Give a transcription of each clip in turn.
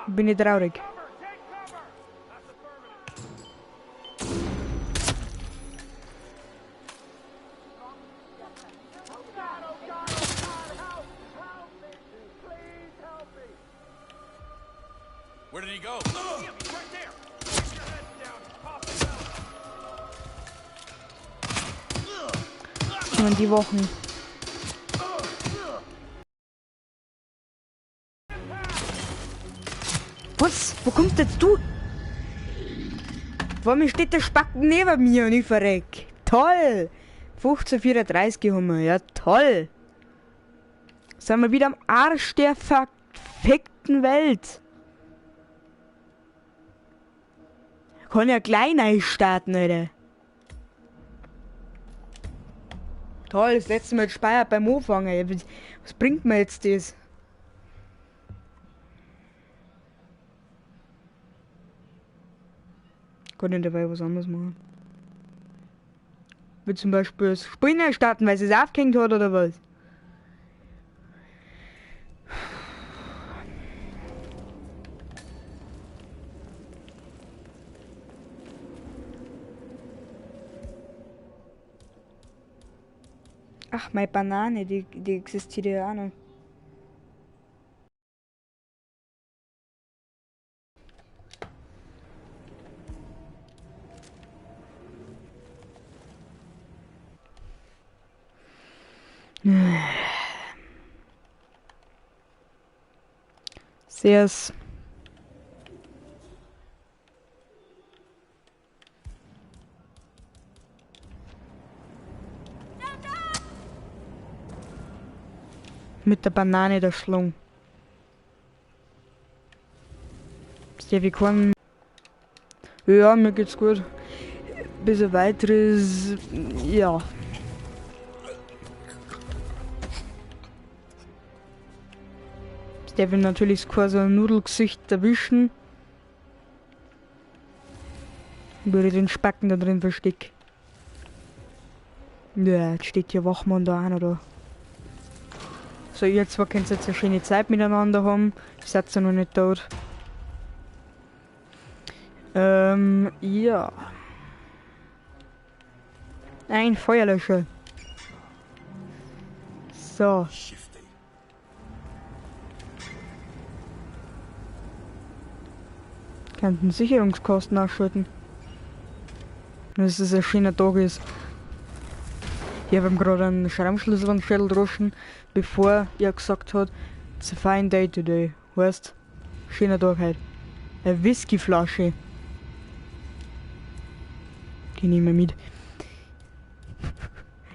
Bin ich traurig. Where did he go? Schon die Wochen. Was? Wo kommst jetzt du? Vor mir steht der Spacken neben mir und ich verreck. Toll! 1534 haben wir, ja toll! Sind wir wieder am Arsch der verfickten Welt. Kann ja klein starten, Alter. Toll, das letzte Mal gespeichert beim Anfangen. Was bringt mir jetzt das? Kann ich dabei was anderes machen? Wie zum Beispiel das Spinnen starten, weil es aufgehängt hat oder was? Ach, meine Banane, die existiert ja auch noch. Sehr's. Mit der Banane der Schlung. Ist ja wie kein... Ja, mir geht's gut. Bis ein weiteres... Ja. Der will natürlich quasi ein Nudelgesicht erwischen. Würde den Spacken da drin verstecken. Ja, jetzt steht hier Wachmann da an, oder? So, ihr zwei könnt jetzt eine schöne Zeit miteinander haben. Ich seid ja noch nicht tot. Ja. Ein Feuerlöscher. So. Könnten Sicherungskosten ausschütten. Dass es ein schöner Tag ist. Ich habe ihm gerade einen Schrammschlüssel an den Schädel droschen, bevor er gesagt hat, it's a fine day today. Heißt, schöner Tag heute. Eine Whiskyflasche. Die nehmen wir mit.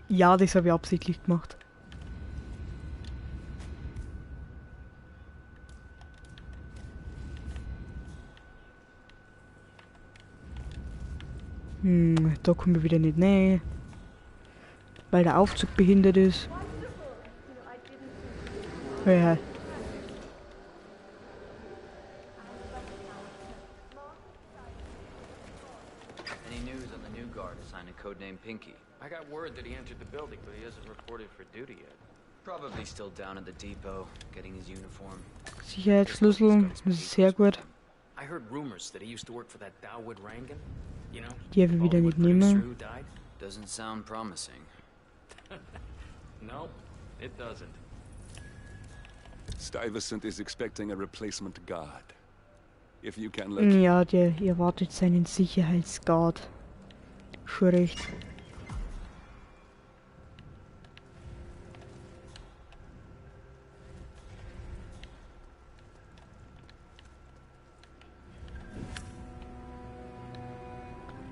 Ja, das habe ich absichtlich gemacht. Da kommen wir wieder nicht näher. Weil der Aufzug behindert ist. Ja. Any news on the new guard assigned to codename Pinky? I got word that he entered the building, but he hasn't reported for duty yet. Probably still down at the depot, getting his uniform. Sicherheitsschlüssel, das ist sehr gut. I heard rumors that he used to work for that Dawood Rangan. You know? Die habe ich wieder nicht nehmen. Doesn't sound promising. No, it doesn't. Stuyvesant is expecting a replacement guard. If you can let... Ja, der erwartet seinen Sicherheitsguard. Schon recht.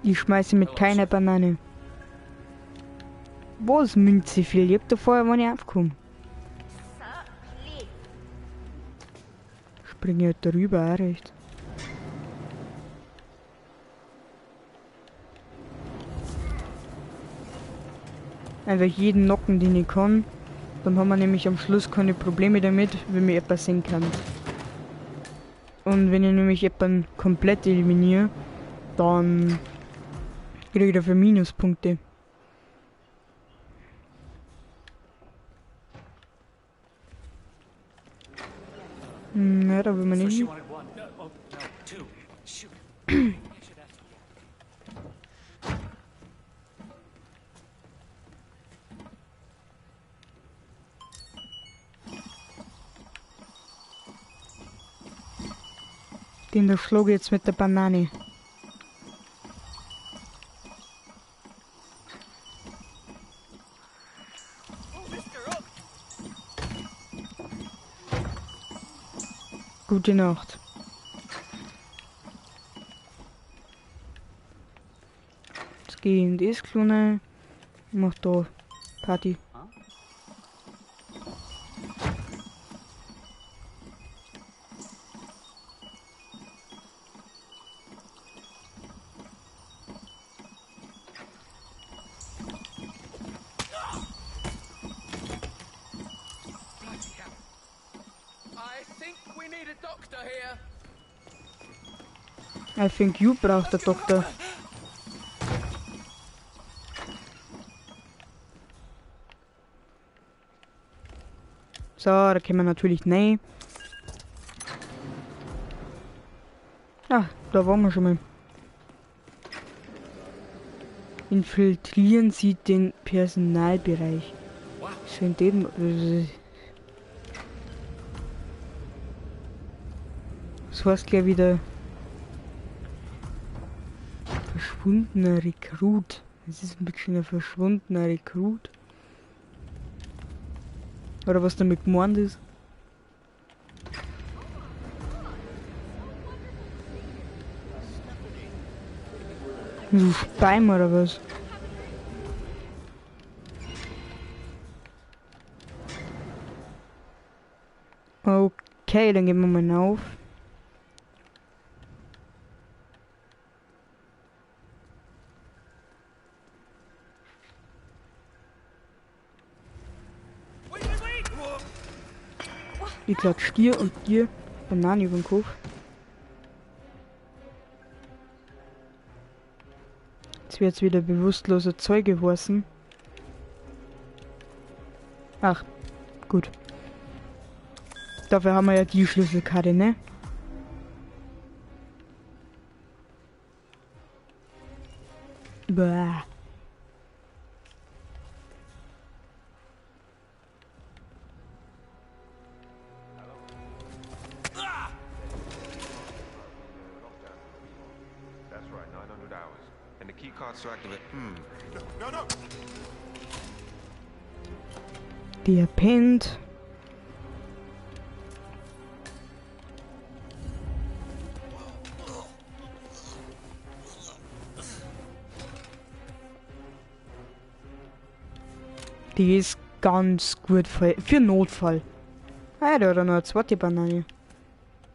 Ich schmeiße mit keiner Banane. Was Münze viel? Ich hab da vorher mal nicht aufgekommen. Springe halt darüber, auch recht. Einfach jeden knocken, den ich kann. Dann haben wir nämlich am Schluss keine Probleme damit, wenn mir jemand sehen kann. Und wenn ich nämlich jemanden komplett eliminiere, dann kriege ich dafür Minuspunkte. Ne, da will man So nicht she hin. wanted one. No, oh, no, two. Shoot. Den da schlug ich jetzt mit der Banane. Gute Nacht. Jetzt gehe ich in das Kleine. Mach da Party. I think we need a doctor here. I think you braucht der Doktor. So, da können wir natürlich rein. Ah, da waren wir schon mal. Infiltrieren Sie den Personalbereich. Schön den. Das heißt gleich wieder verschwundener Rekrut. Das ist ein bisschen ein verschwundener Rekrut. Oder was damit gemeint ist. So Speim oder was? Okay, dann gehen wir mal auf. Ich klatsch dir und dir Bananen über den Kopf. Jetzt wird's wieder bewusstloser Zeuge geworfen. Ach, gut. Dafür haben wir ja die Schlüsselkarte, ne? Bäh. That's right, 900 hours. And the key cards to activate. No. Der pennt. Die ist ganz gut für Notfall. Ah, da hat er noch eine zweite Banane.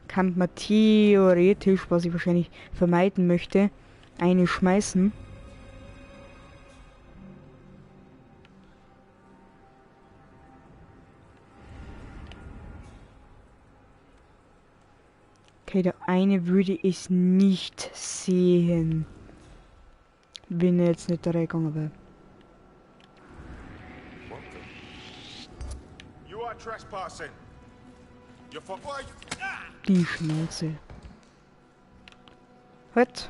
Kann man theoretisch, was ich wahrscheinlich vermeiden möchte, eine schmeißen. Okay, der eine würde es nicht sehen, wenn er jetzt nicht da reingegangen wäre. You are trespassing. You're for Die Schnauze. Halt.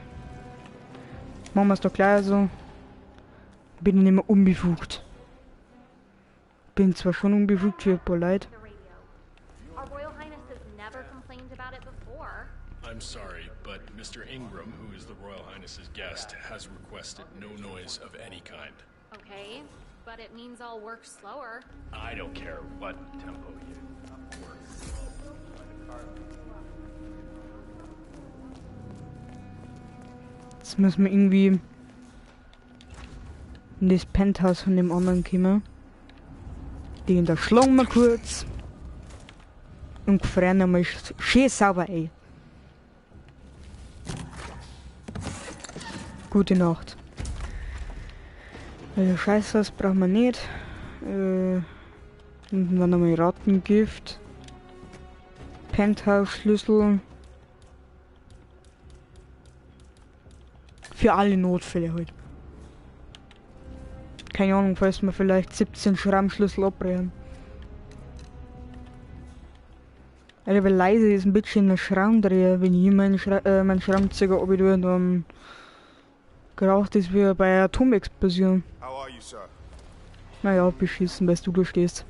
Machen wir es doch gleich so. Bin ich nicht mehr unbefugt. Bin zwar schon unbefugt für ein paar Leute. Our Royal Highness has never complained about it before. I'm sorry, but Mr. Ingram, who is the Royal Highness's guest, has requested no noise of any kind. Okay, but it means I'll work slower. I don't care what tempo you work. Jetzt müssen wir irgendwie in das Penthouse von dem anderen kommen. Den da schlagen wir kurz. Und gefrieren einmal schön sauber ein. Gute Nacht. Also Scheiße, das brauchen wir nicht. Und dann nochmal Rattengift. Penthouse-Schlüssel. Für alle Notfälle halt. Keine Ahnung, falls wir vielleicht 17 Schrammschlüssel abbrechen. Also, weil leise ist ein bisschen ein Schraubendreher, wenn ich meinen Schraubenzieher runter dann geraucht ist wie bei einer Atomexplosion. How are you, sir? Naja, beschissen, weil du da stehst.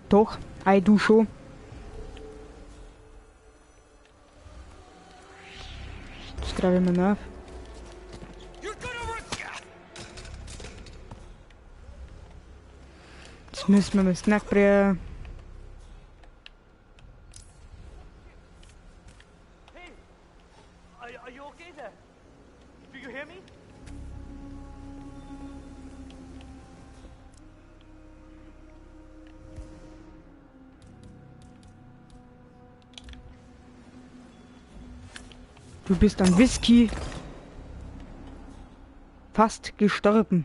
Doch, ei du schon. Das greife ich mir nach. Jetzt müssen wir mit Snackbrecher. Hey! Are you okay there? Do you hear me? Du bist an Whisky fast gestorben.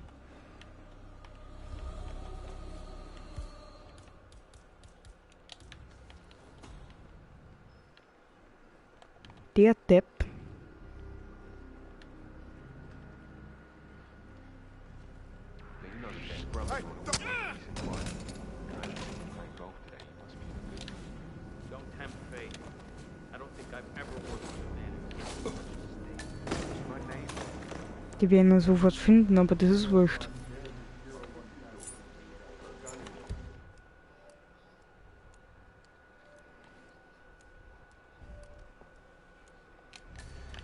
Der Depp. Don't tempt fate. I don't think I've ever worked with a man. Die werden wir sofort finden, aber das ist wurscht.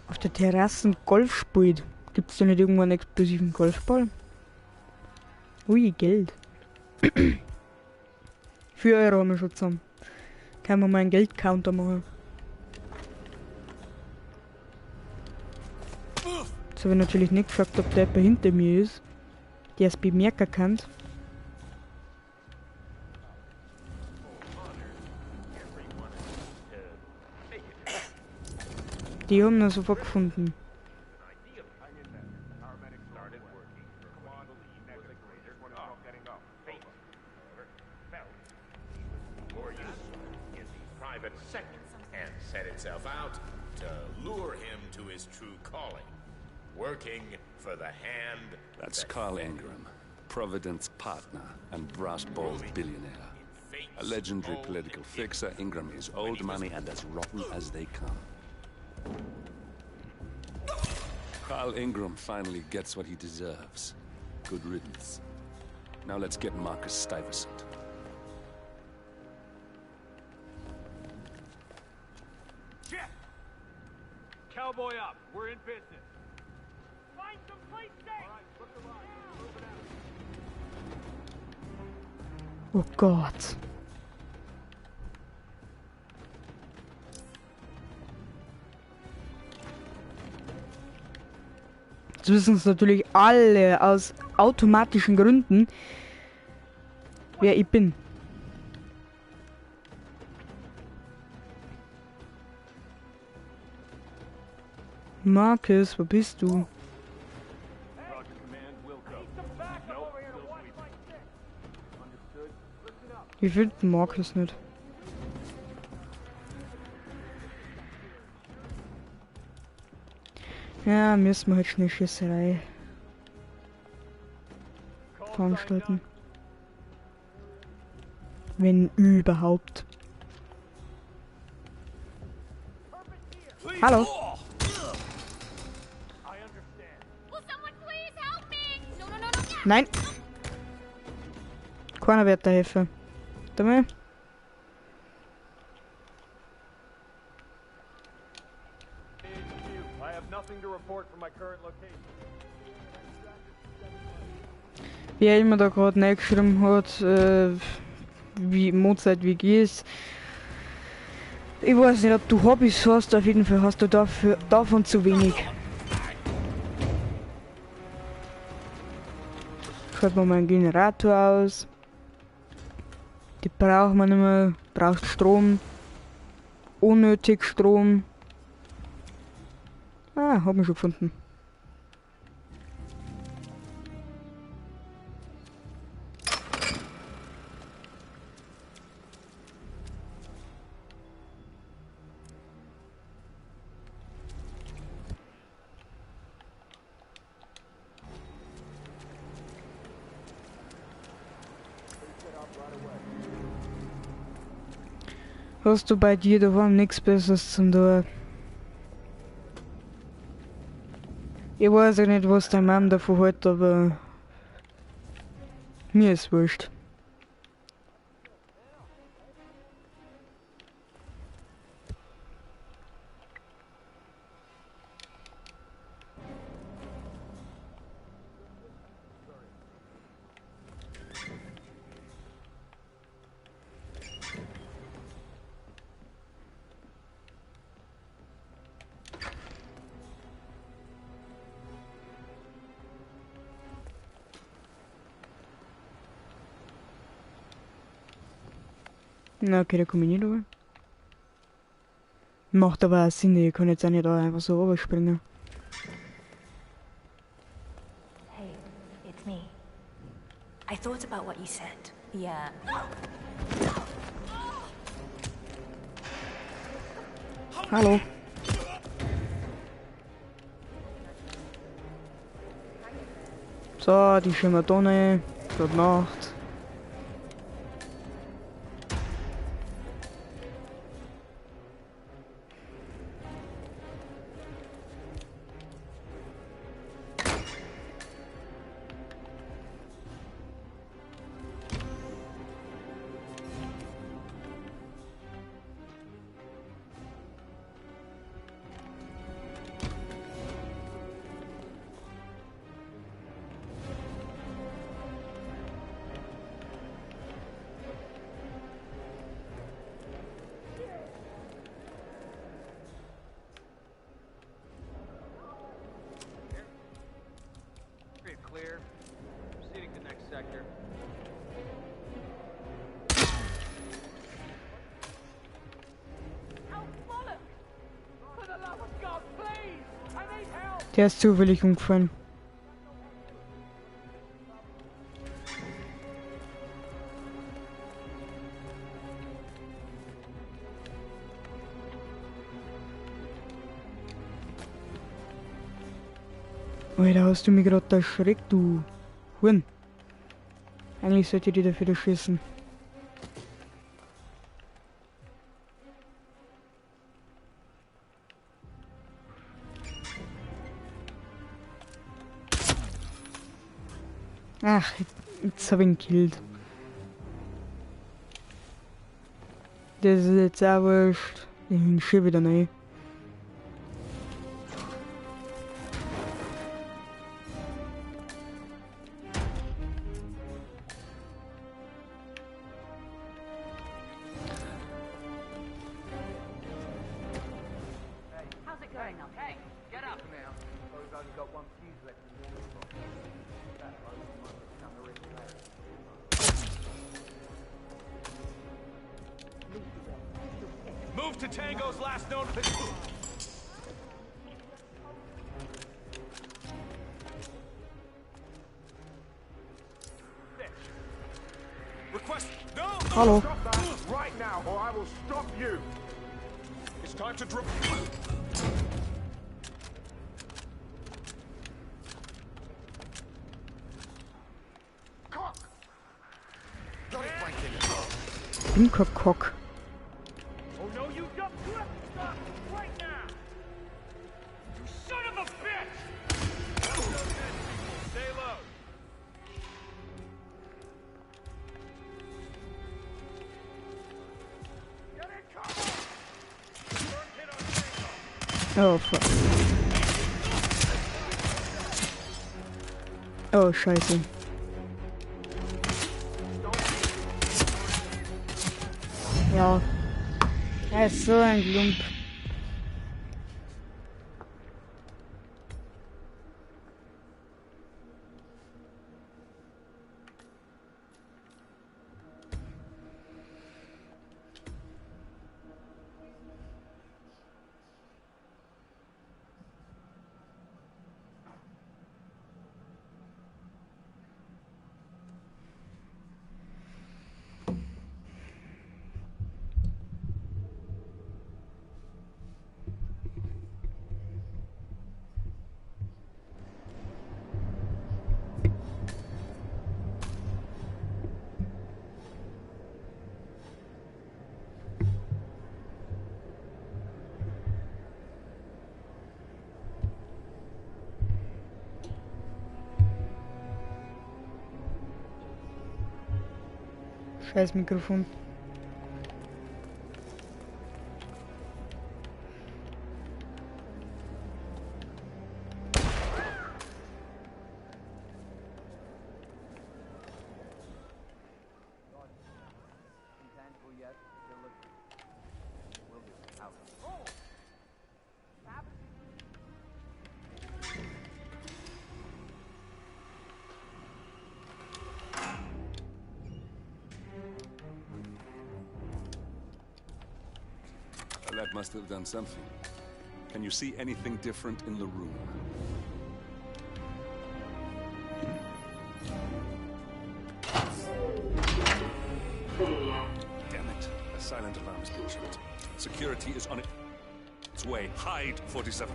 Auf der Terrasse Golf spielt. Gibt es da nicht irgendwo einen explosiven Golfball? Ui, Geld. 4 Euro haben wir schon zusammen. Können wir mal einen Geldcounter machen. Jetzt habe ich natürlich nicht gefragt, ob der jemand hinter mir ist, der es bemerken kann. Die haben wir sofort gefunden. And set itself out to lure him to his true calling, working for the hand. That's Carl Ingram, Providence partner and brass balls billionaire. A legendary political fixer, Ingram is old money and as rotten as they come. Carl Ingram finally gets what he deserves. Good riddance. Now let's get Marcus Stuyvesant. Cowboy up. We're in business. Find some place safe. All right, look around. Move it out. Oh Gott. Jetzt wissen es natürlich alle aus automatischen Gründen, wer ich bin. Marcus, wo bist du? Ich finde Marcus nicht. Ja, müssen wir halt schnell Schießerei veranstalten. Wenn überhaupt. Hallo. Nein. Keiner wird da helfen. Warte mal. Wie er immer da gerade reingeschrieben hat, wie Mozart WG ist. Ich weiß nicht, ob du Hobbys hast, auf jeden Fall hast du davon zu wenig. Schalten wir mal einen Generator aus. Die brauchen wir nicht mehr. Braucht Strom. Unnötig Strom. Ah, hab ich schon gefunden. Hast du bei dir daheim nichts Besseres zum tun? Ich weiß ja nicht, was dein Mann davon hat, aber mir ist wurscht. Na, okay, da komme ich nicht rüber. Macht aber auch Sinn, ich kann jetzt auch nicht da einfach so rüberspringen. Hey, it's me. I thought about what you said. Yeah. Hallo. So, die Schimmertonne. Gute Nacht. Street clear. Proceeding to next sector. For the love of God, please! I need help! Der ist zufällig umgefallen. Alter, hast du mich gerade erschreckt, du Huren. Eigentlich sollte ich die dafür schießen. Ach, jetzt hab ich ihn gekillt. Das ist jetzt auch wurscht. Ich bin schon wieder neu. How's it going up? Hey, get up now. Oh, we've only got one fuse left in the water box. That one might become a risk later. Move to Tango's last known position. Request. No! Hallo. Stop that right now, or I will stop you. It's time to drop. Cock! Bin kein Kock. Oh no, you don't! You have to stop right now! You son of a bitch! Stay low. Get in cover! First hit on Tango! Oh, fuck. Oh, scheiße. Ja. Er ist so ein Lump. Scheiß Mikrofon. The lab must have done something. Can you see anything different in the room? Damn it. A silent alarm's been tripped. Security is on its way. Hide, 47.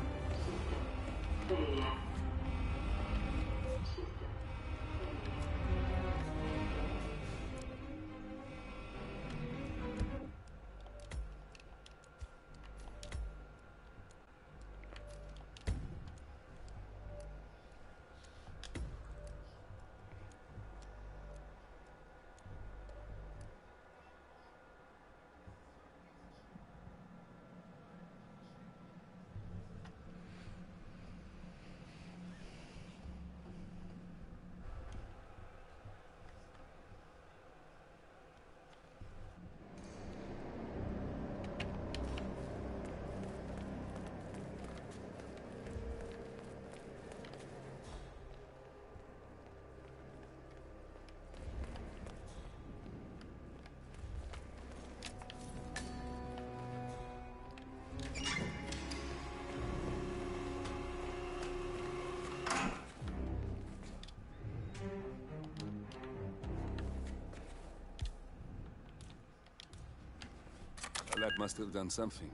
The lab must have done something.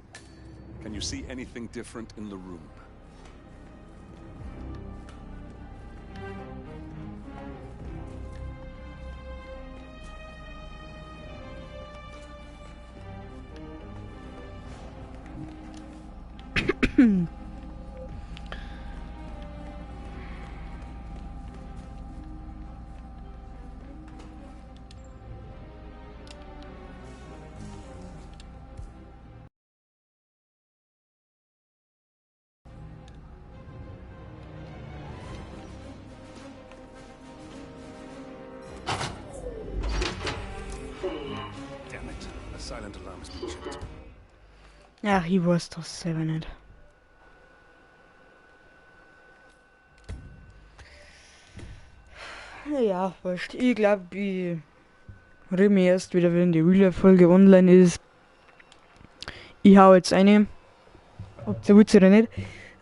Can you see anything different in the room? Damn it. A silent alarm's been tripped. Ach, ich weiß das selber nicht. Ja, wurscht. Ich glaube, ich rede mir erst wieder, wenn die Real-Folge online ist. Ich hau jetzt eine. Ob ihr wollt oder nicht.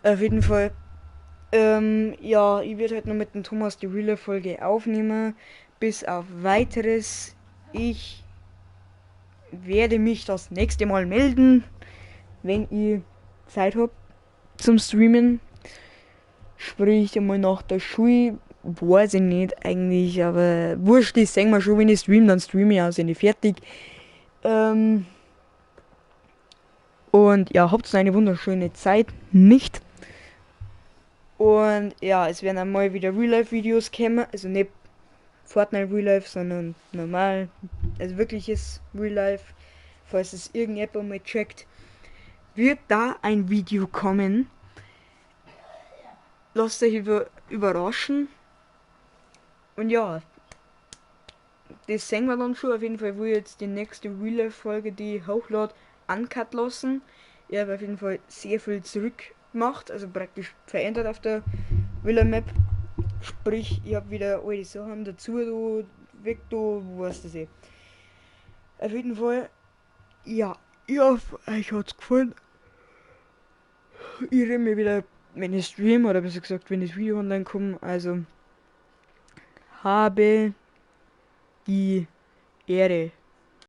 Auf jeden Fall. Ja, ich werde halt noch mit dem Thomas die Real-Folge aufnehmen. Bis auf weiteres. Ich werde mich das nächste Mal melden, wenn ich Zeit habe zum Streamen. Sprich einmal nach der Schule. Weiß ich nicht eigentlich, aber wurscht, das sehen wir schon, wenn ich streame, dann streame ich auch, sind ich fertig. Und ja, habt eine wunderschöne Zeit, nicht? Und ja, es werden einmal wieder Real-Life-Videos kommen, also nicht Fortnite Real-Life, sondern normal, also wirkliches Real-Life, falls es irgendjemand mal checkt, wird da ein Video kommen. Lasst euch überraschen. Und ja, das sehen wir dann schon. Auf jeden Fall will ich jetzt die nächste Real-Life-Folge, die ich hochlade, uncut lassen. Ich habe auf jeden Fall sehr viel zurückgemacht, also praktisch verändert auf der Real-Life-Map. Sprich, ich habe wieder alte Sachen dazu, da, weg, da, was das eh. Auf jeden Fall, ja, ich hoffe, euch hat's gefallen. Ich rede mir wieder, wenn ich stream, oder besser gesagt, wenn das Video online kommt, also habe die Ehre.